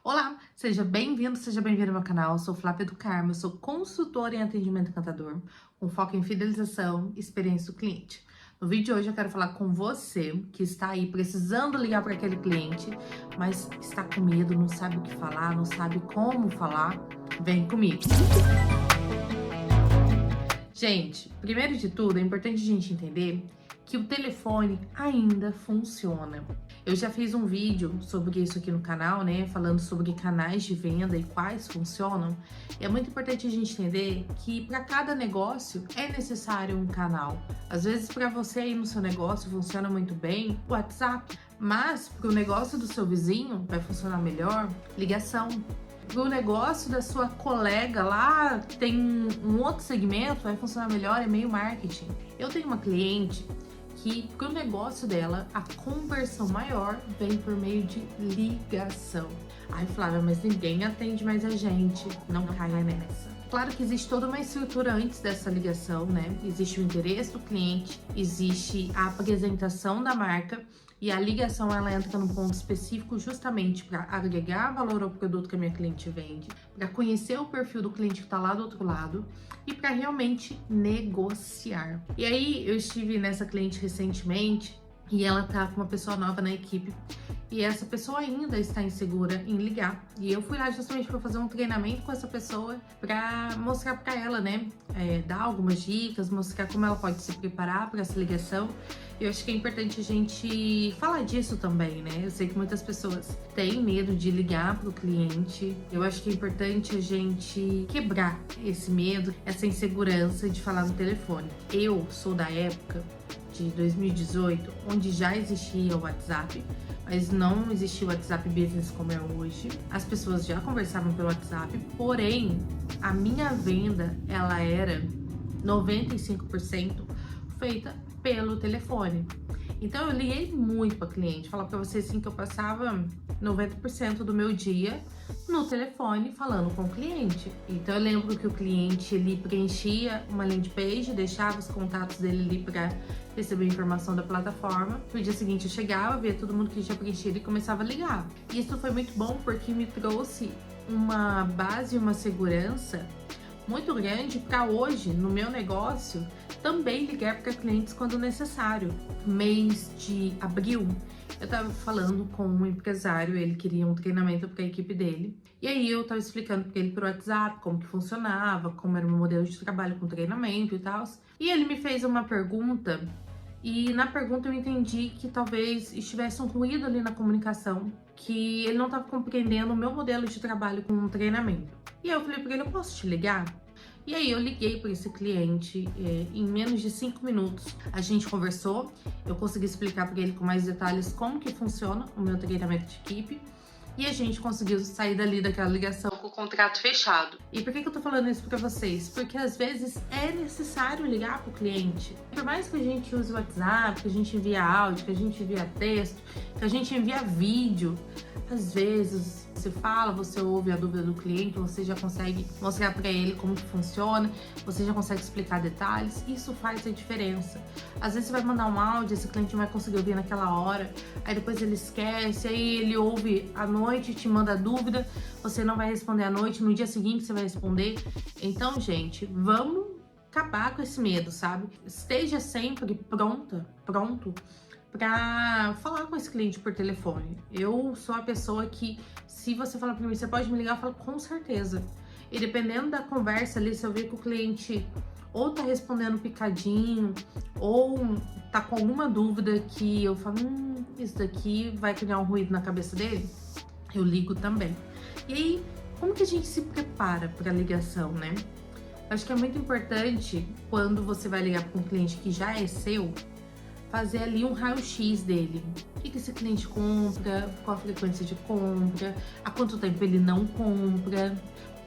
Olá, seja bem-vindo, seja bem-vindo ao meu canal. Eu sou Flávia do Carmo, eu sou consultora em atendimento encantador, com foco em fidelização e experiência do cliente. No vídeo de hoje eu quero falar com você que está aí precisando ligar para aquele cliente, mas está com medo, não sabe o que falar, não sabe como falar. Vem comigo! Gente, primeiro de tudo, é importante a gente entender que o telefone ainda funciona. Eu já fiz um vídeo sobre isso aqui no canal, né? Falando sobre canais de venda e quais funcionam. E é muito importante a gente entender que para cada negócio é necessário um canal. Às vezes para você aí no seu negócio funciona muito bem o WhatsApp, mas para o negócio do seu vizinho vai funcionar melhor ligação. Pro negócio da sua colega lá, que tem um outro segmento, vai funcionar melhor e-mail marketing. Eu tenho uma cliente que, pro negócio dela, a conversão maior vem por meio de ligação. Ai, Flávia, mas ninguém atende mais a gente. Não caia nessa. Claro que existe toda uma estrutura antes dessa ligação, né? Existe o interesse do cliente, existe a apresentação da marca e a ligação ela entra num ponto específico justamente para agregar valor ao produto que a minha cliente vende, para conhecer o perfil do cliente que está lá do outro lado e para realmente negociar. E aí eu estive nessa cliente recentemente e ela tá com uma pessoa nova na equipe e essa pessoa ainda está insegura em ligar. E eu fui lá justamente para fazer um treinamento com essa pessoa para mostrar para ela, né, dar algumas dicas, mostrar como ela pode se preparar para essa ligação. Eu acho que é importante a gente falar disso também, né? Eu sei que muitas pessoas têm medo de ligar para o cliente. Eu acho que é importante a gente quebrar esse medo, essa insegurança de falar no telefone. Eu sou da época de 2018, onde já existia o WhatsApp, mas não existia o WhatsApp Business como é hoje. As pessoas já conversavam pelo WhatsApp, porém, a minha venda, ela era 95% feita pelo telefone. Então, eu liguei muito para cliente. Falar para vocês assim que eu passava 90% do meu dia no telefone falando com o cliente. Então, eu lembro que o cliente ele preenchia uma landing page, deixava os contatos dele ali para receber informação da plataforma. No dia seguinte eu chegava, via todo mundo que tinha preenchido e começava a ligar. Isso foi muito bom porque me trouxe uma base e uma segurança muito grande para hoje, no meu negócio, também ligar para clientes quando necessário. Mês de abril, eu tava falando com um empresário, ele queria um treinamento para a equipe dele. E aí eu tava explicando para ele por WhatsApp como que funcionava, como era o meu modelo de trabalho com treinamento e tal. E ele me fez uma pergunta e na pergunta eu entendi que talvez estivesse um ruído ali na comunicação, que ele não estava compreendendo o meu modelo de trabalho com um treinamento. E aí eu falei para ele, eu posso te ligar? E aí eu liguei para esse cliente, em menos de 5 minutos a gente conversou, eu consegui explicar para ele com mais detalhes como que funciona o meu treinamento de equipe e a gente conseguiu sair dali daquela ligação com o contrato fechado. E por que eu tô falando isso para vocês? Porque às vezes é necessário ligar pro cliente. Por mais que a gente use o WhatsApp, que a gente envia áudio, que a gente envia texto, que a gente envia vídeo, às vezes você fala, você ouve a dúvida do cliente, você já consegue mostrar para ele como que funciona, você já consegue explicar detalhes, isso faz a diferença. Às vezes você vai mandar um áudio, esse cliente não vai conseguir ouvir naquela hora, aí depois ele esquece, aí ele ouve à noite, te manda dúvida, você não vai responder à noite, no dia seguinte você vai responder. Então, gente, vamos acabar com esse medo, sabe? Esteja sempre pronto para falar com esse cliente por telefone. Eu sou a pessoa que, se você falar para mim, você pode me ligar, eu falo com certeza. E dependendo da conversa ali, se eu ver que o cliente ou tá respondendo picadinho, ou tá com alguma dúvida que eu falo, isso daqui vai criar um ruído na cabeça dele, eu ligo também. E aí, como que a gente se prepara para a ligação, né? Acho que é muito importante, quando você vai ligar para um cliente que já é seu, fazer ali um raio-x dele. O que esse cliente compra, qual a frequência de compra, há quanto tempo ele não compra,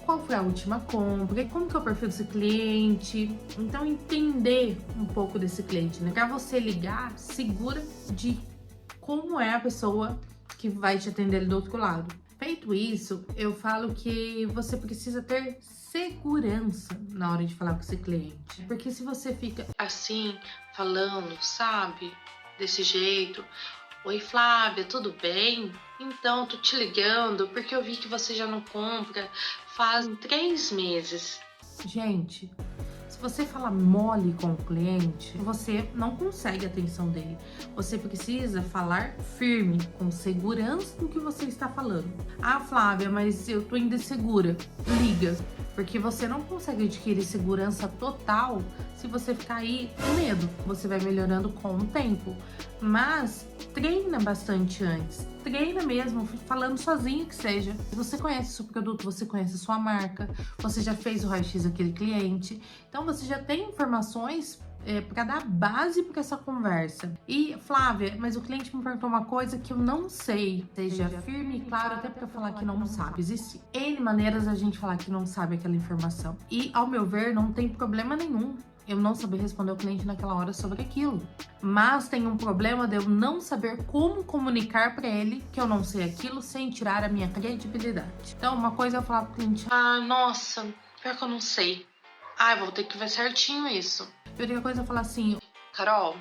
qual foi a última compra, como que é o perfil desse cliente. Então, entender um pouco desse cliente, né? Pra você ligar, segura de como é a pessoa que vai te atender ali do outro lado. Feito isso, eu falo que você precisa ter segurança na hora de falar com esse cliente. Porque se você fica assim, falando, sabe, desse jeito, Oi, Flávia, tudo bem? Então, tô te ligando porque eu vi que você já não compra faz 3 meses. Gente, se você fala mole com o cliente, você não consegue a atenção dele. Você precisa falar firme, com segurança no que você está falando. Ah, Flávia, mas eu tô ainda insegura. Liga, porque você não consegue adquirir segurança total se você ficar aí com medo. Você vai melhorando com o tempo, mas treina bastante antes. Treina mesmo, falando sozinho que seja. Você conhece o seu produto, você conhece a sua marca, você já fez o raio-x daquele cliente, então você já tem informações para dar base para essa conversa. E, Flávia, mas o cliente me perguntou uma coisa que eu não sei. Seja firme e claro, até para falar que não sabe. Existem N maneiras da gente falar que não sabe aquela informação. E, ao meu ver, não tem problema nenhum eu não saber responder ao cliente naquela hora sobre aquilo. Mas tem um problema de eu não saber como comunicar para ele que eu não sei aquilo sem tirar a minha credibilidade. Então, uma coisa é eu falar pro cliente: ah, nossa, pior que eu não sei. Ah, eu vou ter que ver certinho isso. E outra coisa é eu falar assim: Carol,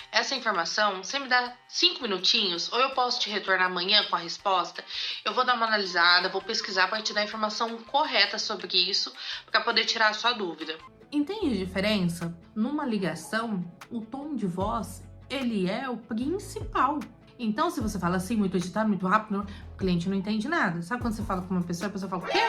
essa informação, você me dá 5 minutinhos, ou eu posso te retornar amanhã com a resposta? Eu vou dar uma analisada, vou pesquisar para te dar a informação correta sobre isso, para poder tirar a sua dúvida. Entende a diferença? Numa ligação, o tom de voz, ele é o principal. Então, se você fala assim, muito agitado, muito rápido, o cliente não entende nada. Sabe quando você fala com uma pessoa, a pessoa fala, o quê?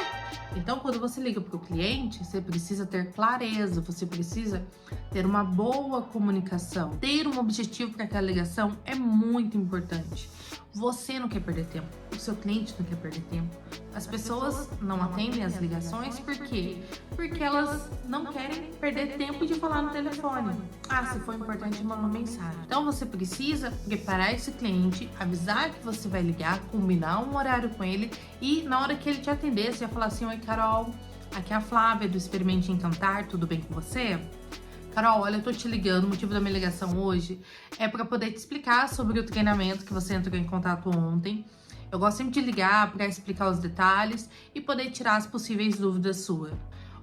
Então, quando você liga para o cliente, você precisa ter clareza, você precisa ter uma boa comunicação. Ter um objetivo para aquela ligação é muito importante. Você não quer perder tempo, o seu cliente não quer perder tempo. As pessoas não atendem as ligações, por quê? Porque elas não querem perder tempo de falar no telefone. Ah, se for importante, manda uma mensagem. Então você precisa preparar esse cliente, avisar que você vai ligar, combinar um horário com ele e na hora que ele te atender, você vai falar assim: oi, Carol, aqui é a Flávia do Experimente Encantar, tudo bem com você? Carol, olha, eu tô te ligando, o motivo da minha ligação hoje é para poder te explicar sobre o treinamento que você entrou em contato ontem. Eu gosto sempre de ligar para explicar os detalhes e poder tirar as possíveis dúvidas suas.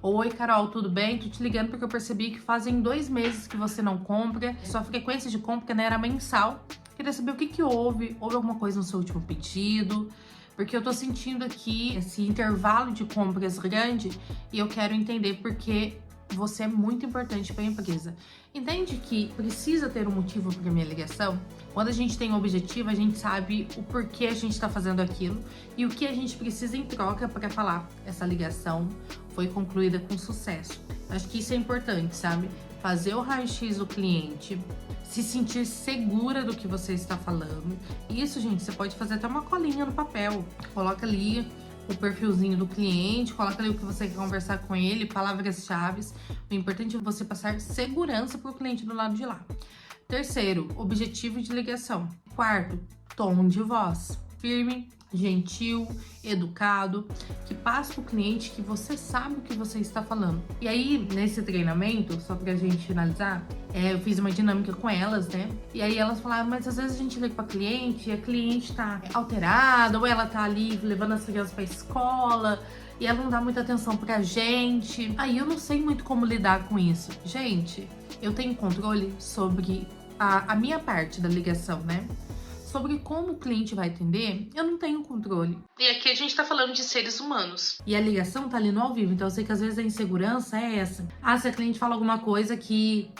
Oi, Carol, tudo bem? Tô te ligando porque eu percebi que fazem 2 meses que você não compra. Sua frequência de compra, né, era mensal. Queria saber o que houve. Houve alguma coisa no seu último pedido? Porque eu tô sentindo aqui esse intervalo de compras grande e eu quero entender porque você é muito importante para a empresa. Entende que precisa ter um motivo para minha ligação? Quando a gente tem um objetivo, a gente sabe o porquê a gente está fazendo aquilo e o que a gente precisa em troca para falar. Essa ligação foi concluída com sucesso. Acho que isso é importante, sabe? Fazer o raio-x do cliente, se sentir segura do que você está falando. Isso, gente, você pode fazer até uma colinha no papel. Coloca ali o perfilzinho do cliente, coloca ali o que você quer conversar com ele, palavras-chave. O importante é você passar segurança para o cliente do lado de lá. Terceiro, objetivo de ligação. Quarto, tom de voz. Firme, gentil, educado, que passa pro cliente que você sabe o que você está falando. E aí, nesse treinamento, só pra gente finalizar, eu fiz uma dinâmica com elas, né? E aí elas falaram, mas às vezes a gente liga pra cliente e a cliente tá alterada, ou ela tá ali levando as crianças pra escola, e ela não dá muita atenção pra gente. Aí eu não sei muito como lidar com isso. Gente, eu tenho controle sobre a minha parte da ligação, né? Sobre como o cliente vai atender, eu não tenho controle. E aqui a gente tá falando de seres humanos. E a ligação tá ali no ao vivo, então eu sei que às vezes a insegurança é essa. Ah, se a cliente fala alguma coisa que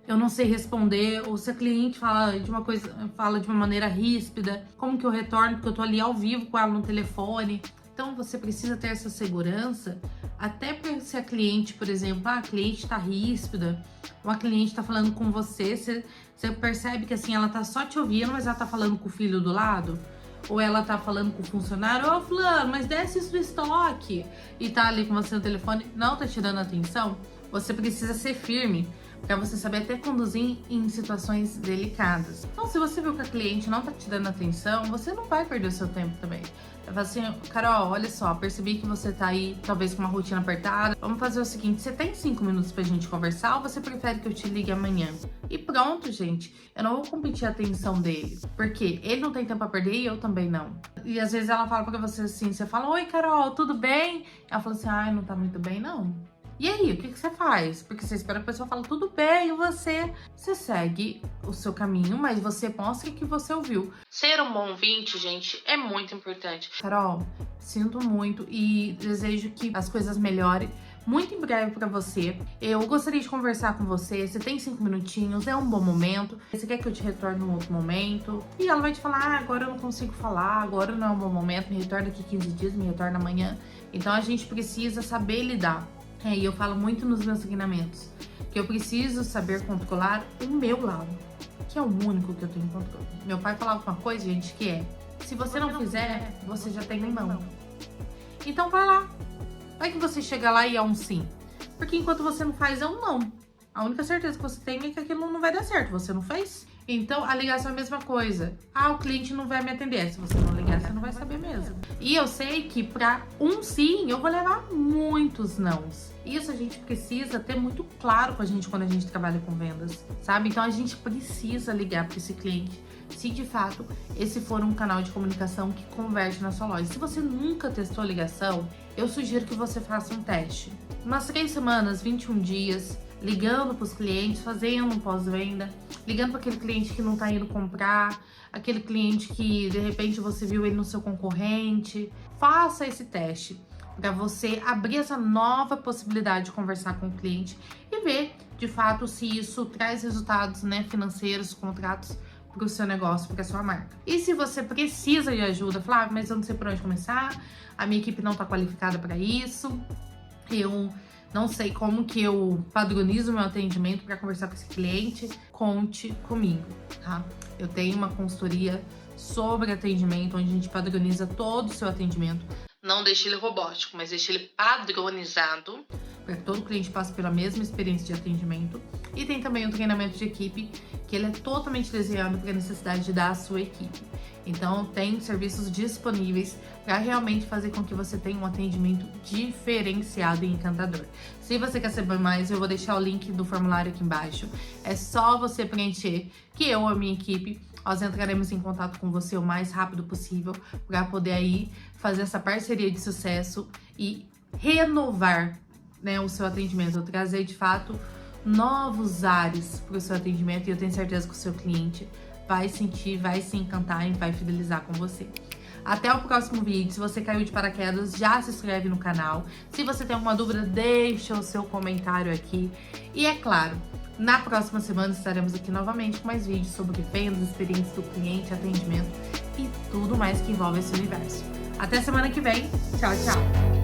eu não sei responder, ou se a cliente fala de uma maneira ríspida, como que eu retorno, porque eu tô ali ao vivo com ela no telefone. Então você precisa ter essa segurança, até para se a cliente, por exemplo, a cliente tá ríspida, ou a cliente tá falando com você, você percebe que assim, ela tá só te ouvindo, mas ela tá falando com o filho do lado, ou ela tá falando com o funcionário, ô fulano, mas desce isso do estoque, e tá ali com você no telefone, não tá te dando atenção, você precisa ser firme, para você saber até conduzir em situações delicadas. Então, se você viu que a cliente não tá te dando atenção, você não vai perder o seu tempo também. Eu falo assim, Carol, olha só, percebi que você tá aí, talvez com uma rotina apertada. Vamos fazer o seguinte, você tem 5 minutos pra gente conversar ou você prefere que eu te ligue amanhã? E pronto, gente. Eu não vou competir a atenção dele, porque ele não tem tempo a perder e eu também não. E às vezes ela fala pra você assim, você fala, oi, Carol, tudo bem? Ela fala assim, ai, não tá muito bem, não. E aí, o que você faz? Porque você espera que a pessoa fale tudo bem, e você segue o seu caminho, mas você mostra que você ouviu. Ser um bom ouvinte, gente, é muito importante. Carol, sinto muito e desejo que as coisas melhorem muito em breve pra você. Eu gostaria de conversar com você. Você tem 5 minutinhos, é um bom momento. Você quer que eu te retorne num outro momento? E ela vai te falar, agora eu não consigo falar, agora não é um bom momento, me retorna daqui 15 dias, me retorna amanhã. Então a gente precisa saber lidar. E eu falo muito nos meus treinamentos que eu preciso saber controlar o meu lado, que é o único que eu tenho controle. Meu pai falava uma coisa, gente, que é: se você não fizer, você já tem não. Então vai lá. Vai que você chega lá e é um sim. Porque enquanto você não faz, é um não. A única certeza que você tem é que aquilo não vai dar certo. Você não fez? Então, a ligação é a mesma coisa. Ah, o cliente não vai me atender. Se você não ligar, você não vai saber mesmo. E eu sei que para um sim, eu vou levar muitos nãos. Isso a gente precisa ter muito claro com a gente quando a gente trabalha com vendas, sabe? Então, a gente precisa ligar para esse cliente se de fato esse for um canal de comunicação que converte na sua loja. Se você nunca testou a ligação, eu sugiro que você faça um teste. Umas 3 semanas, 21 dias, ligando para os clientes, fazendo um pós-venda, ligando para aquele cliente que não está indo comprar, aquele cliente que de repente você viu ele no seu concorrente. Faça esse teste para você abrir essa nova possibilidade de conversar com o cliente e ver de fato se isso traz resultados, né, financeiros, contratos para o seu negócio, para a sua marca. E se você precisa de ajuda, falar, mas eu não sei por onde começar, a minha equipe não está qualificada para isso, eu não sei como que eu padronizo meu atendimento para conversar com esse cliente, conte comigo, tá? Eu tenho uma consultoria sobre atendimento, onde a gente padroniza todo o seu atendimento. Não deixe ele robótico, mas deixe ele padronizado, para que todo cliente passe pela mesma experiência de atendimento. E tem também um treinamento de equipe, que ele é totalmente desenhado para a necessidade da sua equipe. Então, tem serviços disponíveis para realmente fazer com que você tenha um atendimento diferenciado e encantador. Se você quer saber mais, eu vou deixar o link do formulário aqui embaixo. É só você preencher, que eu ou a minha equipe, nós entraremos em contato com você o mais rápido possível para poder aí fazer essa parceria de sucesso e renovar, né, o seu atendimento, trazer de fato novos ares para o seu atendimento, e eu tenho certeza que o seu cliente vai sentir, vai se encantar e vai fidelizar com você. Até o próximo vídeo. Se você caiu de paraquedas, já se inscreve no canal. Se você tem alguma dúvida, deixa o seu comentário aqui. E é claro, na próxima semana estaremos aqui novamente com mais vídeos sobre vendas, experiência do cliente, atendimento e tudo mais que envolve esse universo. Até semana que vem. Tchau, tchau!